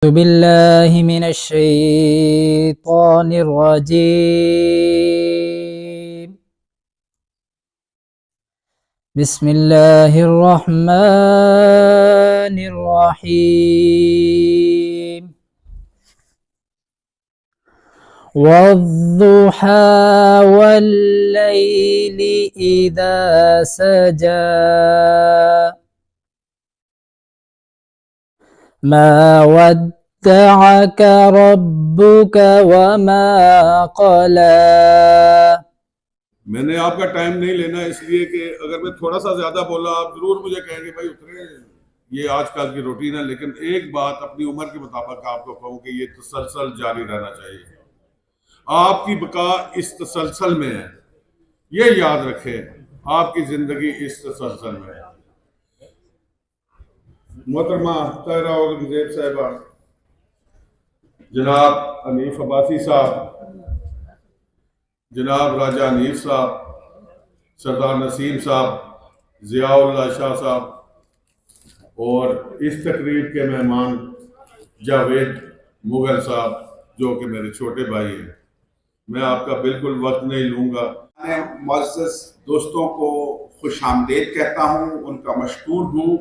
أعوذ بالله من الشيطان الرجيم. بسم الله الرحمن الرحيم. والضحى والليل إذا سجى ما ودعك ربك وما قلى. میں نے آپ کا ٹائم نہیں لینا اس لیے کہ اگر میں تھوڑا سا زیادہ بولا آپ ضرور مجھے کہیں گے بھائی اترے، یہ آج کل کی روٹین ہے، لیکن ایک بات اپنی عمر کے مطابق آپ کو کہوں کہ یہ تسلسل جاری رہنا چاہیے. آپ کی بقا اس تسلسل میں ہے، یہ یاد رکھیں، آپ کی زندگی اس تسلسل میں ہے. محترمہ طاہرہ اورنگزیب صاحبہ، جناب حنیف عباسی صاحب، جناب راجہ حنیف صاحب، سردار نسیم صاحب، ضیاء اللہ شاہ صاحب، اور اس تقریب کے مہمان جاوید مغل صاحب جو کہ میرے چھوٹے بھائی ہیں. میں آپ کا بالکل وقت نہیں لوں گا. میں معزز دوستوں کو خوش آمدید کہتا ہوں، ان کا مشکور ہوں.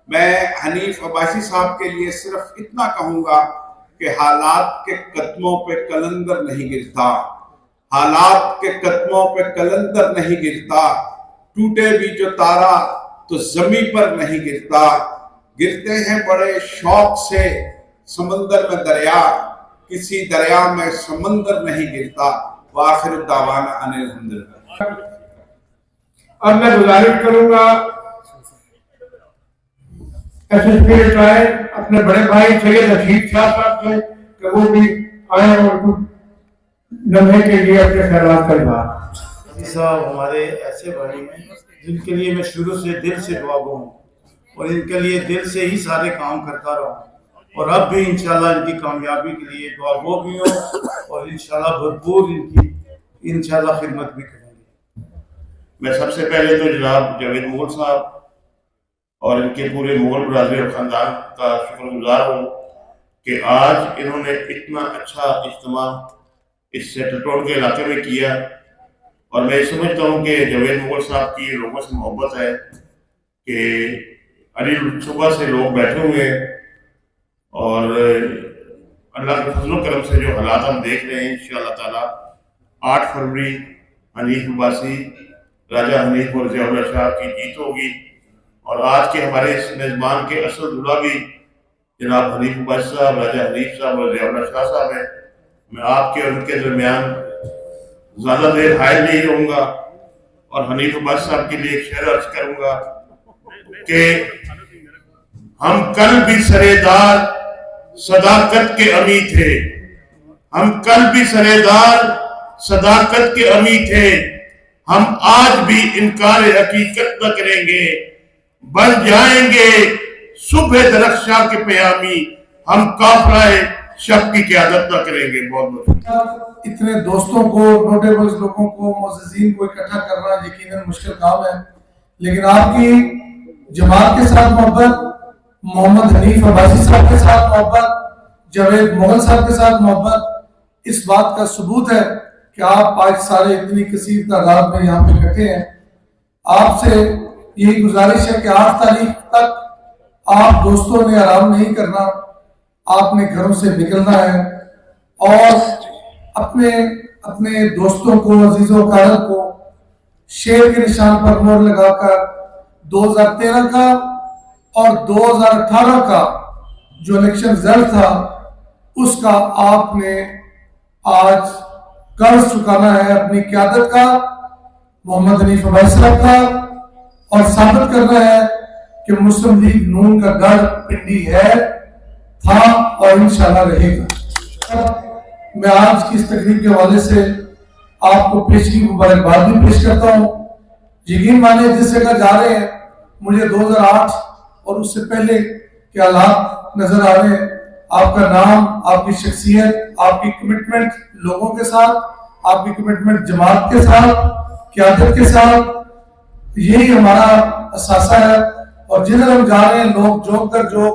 میں حنیف عباسی صاحب کے لیے صرف اتنا کہوں گا کہ حالات کے قدموں پہ قلندر نہیں گرتا، حالات کے قدموں پہ قلندر نہیں گرتا، ٹوٹے بھی جو تارا تو زمین پر نہیں گرتا، گرتے ہیں بڑے شوق سے سمندر میں دریا، کسی دریا میں سمندر نہیں گرتا. وآخر الدعوانا ان الحمدللہ. اب میں گزارش کروں گا اپنے بڑے بھائی سید رشید شاہ صاحب سے کہ وہ بھی آئے اور کچھ لمحے کے لیے اپنے خیالات کا اظہار. صاحب ہمارے ایسے بھائی ہیں جن کے لیے میں شروع سے دل سے دعا گو ہوں اور ان کے لیے دل سے ہی سارے کام کرتا رہا ہوں، اور اب بھی انشاءاللہ ان کی کامیابی کے لیے دعا گو بھی ہوں اور انشاءاللہ بھرپور ان کی انشاءاللہ خدمت بھی کریں گے. میں سب سے پہلے تو جناب جاوید مغل صاحب اور ان کے پورے مغل برادری اور خاندان کا شکر گزار ہوں کہ آج انہوں نے اتنا اچھا اجتماع اس سیٹل ٹاؤن کے علاقے میں کیا، اور میں سمجھتا ہوں کہ جاوید مغل صاحب کی لوگوں سے محبت ہے کہ علی صبح سے لوگ بیٹھے ہوئے ہیں، اور اللہ کے فضل و کرم سے جو حالات ہم دیکھ رہے ہیں انشاءاللہ تعالی 8 فروری حنیف عباسی، راجہ حنیف اور ضیاء اللہ شاہ کی جیت ہوگی. اور آج کے ہمارے اس میزبان کے اصل دلہا بھی جناب حنیف عباسی صاحب، راجہ حنیف صاحب اور ضیاء اللہ شاہ صاحب ہیں. میں آپ کے اور ان کے درمیان زیادہ دیر حائل نہیں رہوں گا، اور حنیف عباسی صاحب کے لیے ایک شعر عرض کروں گا کہ ہم کل بھی سرےدار صداقت کے امی تھے، ہم کل بھی سرےدار صداقت کے امی تھے، ہم آج بھی انکار حقیقت نہ کریں گے، بن جائیں گے صبح درخشاں کے پیامی، ہم کافرہ شب کی قیادت نہ کریں گے. بہت بہت اتنے دوستوں کو، نوٹیبلز لوگوں کو، معززین کو اکٹھا کرنا یقیناً مشکل کام ہے، لیکن آپ کی جماعت کے ساتھ محبت، محمد حنیف عباسی صاحب کے ساتھ محبت، جاوید مغل صاحب کے ساتھ محبت اس بات کا ثبوت ہے کہ آپ آج سارے اتنی کثیر تعداد میں یہاں پہ اکٹھے ہیں. آپ سے یہی گزارش ہے کہ 8 تاریخ تک آپ دوستوں نے آرام نہیں کرنا، آپ نے گھروں سے نکلنا ہے اور اپنے دوستوں کو، عزیزوں و اقارب کو شیر کے نشان پر مہر لگا کر 2013 کا اور 2018 کا جو الیکشن رزلٹ تھا اس کا آپ نے آج قرض چکانا ہے اپنی قیادت کا، محمد حنیف عباسی صاحب کا، اور ثابت کرنا ہے کہ مسلم لیگ نون کا گڑھ پنڈی ہے، تھا اور انشاءاللہ رہے گا. میں آج کی اس تقریب کے حوالے سے آپ کو پیشگی مبارکباد بھی پیش کرتا ہوں. یقین مانیں جس جگہ جا رہے ہیں مجھے 2008 اور اس سے پہلے کے حالات نظر آ رہے ہیں. آپ کا نام، آپ کی شخصیت، آپ کی کمٹمنٹ لوگوں کے ساتھ، آپ کی کمٹمنٹ جماعت کے ساتھ، قیادت کے ساتھ، یہی ہمارا اثاثہ ہے. اور جدھر ہم جا رہے ہیں لوگ جوک در جوک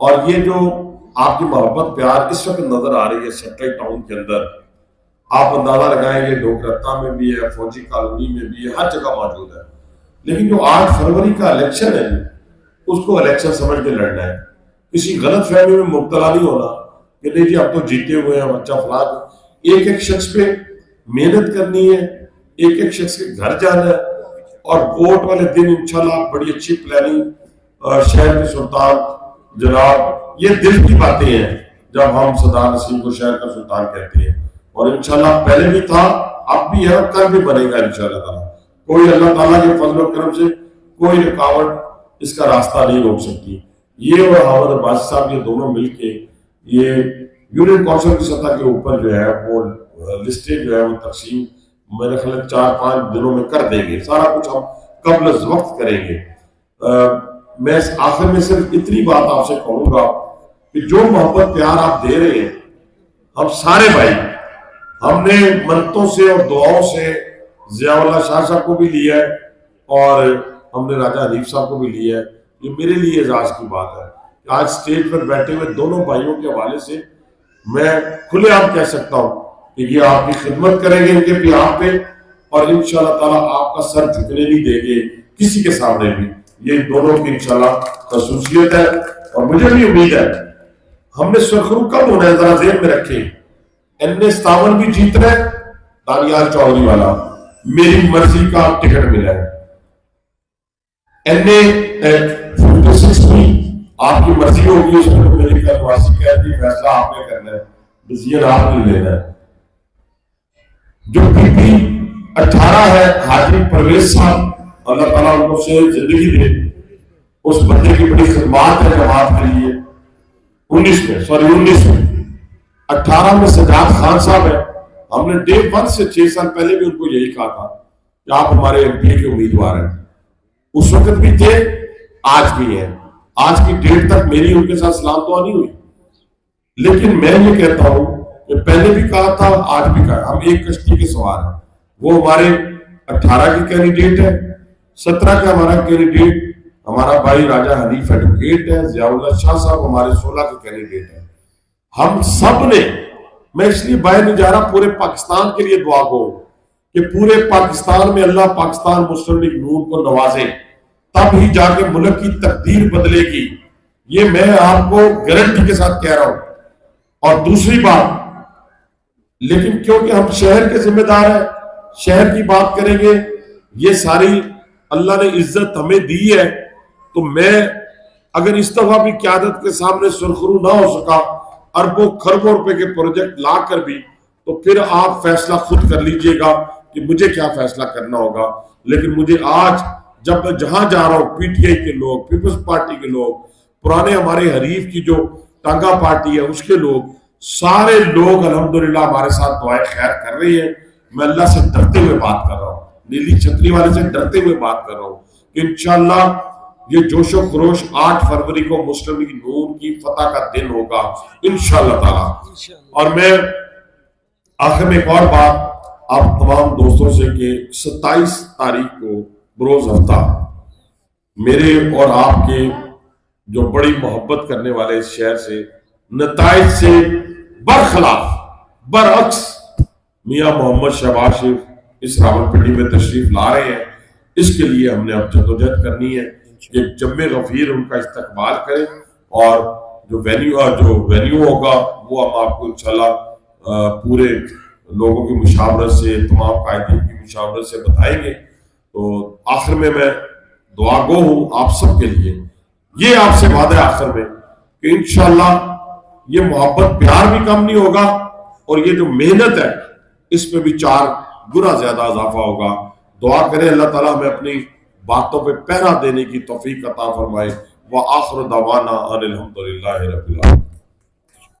اور یہ جو آپ کی محبت پیار اس وقت نظر آ رہی ہے سیٹلائٹ ٹاؤن کے اندر، آپ اندازہ لگائیں، یہ ڈوگرتا میں بھی ہے، فوجی کالونی میں بھی ہے، ہر جگہ موجود ہے. لیکن جو 8 فروری کا الیکشن ہے اس کو الیکشن سمجھ کے لڑنا ہے، کسی غلط فہمی میں مبتلا نہیں ہونا کہ نہیں جی اب تو جیتے ہوئے ہیں بچہ فلان. ایک ایک شخص پہ محنت کرنی ہے، ایک ایک شخص کے گھر جانا ہے، اور ووٹ والے دن انشاءاللہ بڑی اچھی پلاننگ شہر کے سلطان جناب، یہ دل کی باتیں ہیں جب ہم صدر نسیم کو شہر کا سلطان کہتے ہیں، اور انشاءاللہ پہلے بھی تھا، اب بھی ہے اور کل بھی بنے گا انشاءاللہ تعالیٰ. کوئی اللہ تعالیٰ کے فضل و کرم سے کوئی رکاوٹ اس کا راستہ نہیں روک سکتی. یہ اور حامد عباسی صاحب یہ دونوں مل کے یہ یونین کونسل کی سطح کے اوپر جو ہے وہ لسٹیں جو ہے وہ تقسیم میرے خیال 4-5 دنوں میں کر دیں گے. سارا کچھ ہم قبل از وقت کریں گے. میں آخر میں صرف اتنی بات آپ سے کہوں گا کہ جو محبت پیار آپ دے رہے ہیں، ہم سارے بھائی، ہم نے منتوں سے اور دعاؤں سے ضیاء اللہ شاہ صاحب کو بھی لیا ہے اور ہم نے راجہ حنیف صاحب کو بھی لیا ہے. یہ میرے لیے اعزاز کی بات ہے کہ آج سٹیج پر بیٹھے ہوئے دونوں بھائیوں کے حوالے سے میں کھلے عام کہہ سکتا ہوں کہ یہ آپ کی خدمت کریں گے ان کے پیار پہ، اور انشاءاللہ تعالیٰ آپ کا سر جھکنے نہیں دیں گے کسی کے سامنے بھی. یہ دونوں کی انشاءاللہ خصوصیت ہے، اور مجھے بھی امید ہے. ہم نے سرخرو کب ہونا ہے ذرا ذہن میں رکھیں. N57 بھی جیت رہے، دانیال چودھری والا میری مرضی کا ٹکٹ ملا ہے. N56 بھی آپ کی مرضی ہوگی، اس میں میری کلواسی کہہ دی فیصلہ آپ نے کرنا ہے، ڈیسیژن آپ نے لینا ہے. جو پی پی 18 ہے حاجی پرویز صاحب، اللہ تعالیٰ ان کو سے زندگی دے، اس بندے کی بڑی خدمات ہے جماعت کے لیے. 19 میں 18 میں سجاد خان صاحب ہے. ہم نے ڈے 1 سے 6 سال پہلے بھی ان کو یہی کہا تھا کہ آپ ہمارے ایم پی کے امیدوار ہیں. اس وقت بھی تھے، آج بھی ہیں. آج کی ڈیٹ تک میری ان کے ساتھ سلام دعا نہیں ہوئی، لیکن میں یہ کہتا ہوں کہ پہلے بھی کہا تھا، آج بھی کہا، ہم ایک کشتی کے سوار ہیں. وہ ہمارے 18 کی کینڈیڈیٹ ہے، 17 کا ہمارا کینڈیڈیٹ ہمارا بھائی راجہ حنیف ایڈوکیٹ ہے، ضیاء اللہ شاہ صاحب ہمارے 16 کے کینڈیڈیٹ ہیں. ہم سب نے، میں اس لیے باہر نہیں جا رہا، پورے پاکستان کے لیے دعا گو کہ پورے پاکستان میں اللہ پاکستان مسلم لیگ نون کو نوازے، تب ہی جا کے ملک کی تقدیر بدلے گی. یہ میں آپ کو گارنٹی کے ساتھ کہہ رہا ہوں. اور دوسری بات، لیکن کیونکہ ہم شہر کے ذمہ دار ہیں، شہر کی بات کریں گے، یہ ساری اللہ نے عزت ہمیں دی ہے، تو میں اگر اس دفعہ بھی قیادت کے سامنے سرخرو نہ ہو سکا اربوں خربوں روپے کے پروجیکٹ لا کر بھی، تو پھر آپ فیصلہ خود کر لیجئے گا کہ مجھے کیا فیصلہ کرنا ہوگا. لیکن مجھے آج جب میں جہاں جا رہا ہوں، پی ٹی آئی کے لوگ، پیپلز پارٹی کے لوگ، پرانے ہمارے حریف کی جو ٹانگا پارٹی ہے اس کے لوگ، سارے لوگ الحمدللہ ہمارے ساتھ دعائیں خیر کر رہے ہیں. میں اللہ سے ڈرتے ہوئے بات کر رہا ہوں، نیلی چھتری والے سے ڈرتے ہوئے بات کر رہا ہوں کہ انشاءاللہ یہ جوش و خروش 8 فروری کو مسلم لیگ نون کی فتح کا دن ہوگا انشاءاللہ تعالی. اور میں آخر میں ایک اور بات آپ تمام دوستوں سے کہ 27 تاریخ کو بروز ہفتہ میرے اور آپ کے جو بڑی محبت کرنے والے اس شہر سے نتائج سے برخلاف برعکس میاں محمد شہباز شریف اس راولپنڈی میں تشریف لا رہے ہیں. اس کے لیے ہم نے اب جدوجہد کرنی ہے کہ جم غفیر ان کا استقبال کریں، اور جو وینیو ہوگا وہ ہم آپ کو انشاءاللہ پورے لوگوں کی مشاورت سے، تمام قائدین کی مشاورت سے بتائیں گے. تو آخر میں دعا گو ہوں آپ سب کے لیے. یہ آپ سے وعدہ ہے آخر میں کہ انشاءاللہ یہ محبت پیار بھی کم نہیں ہوگا، اور یہ جو محنت ہے اس پہ بھی 4 گنا زیادہ اضافہ ہوگا. دعا کریں اللہ تعالیٰ ہمیں اپنی باتوں پہ پہرا دینے کی توفیق عطا فرمائے. وآخر دعوانا ان الحمدللہ رب العالمین.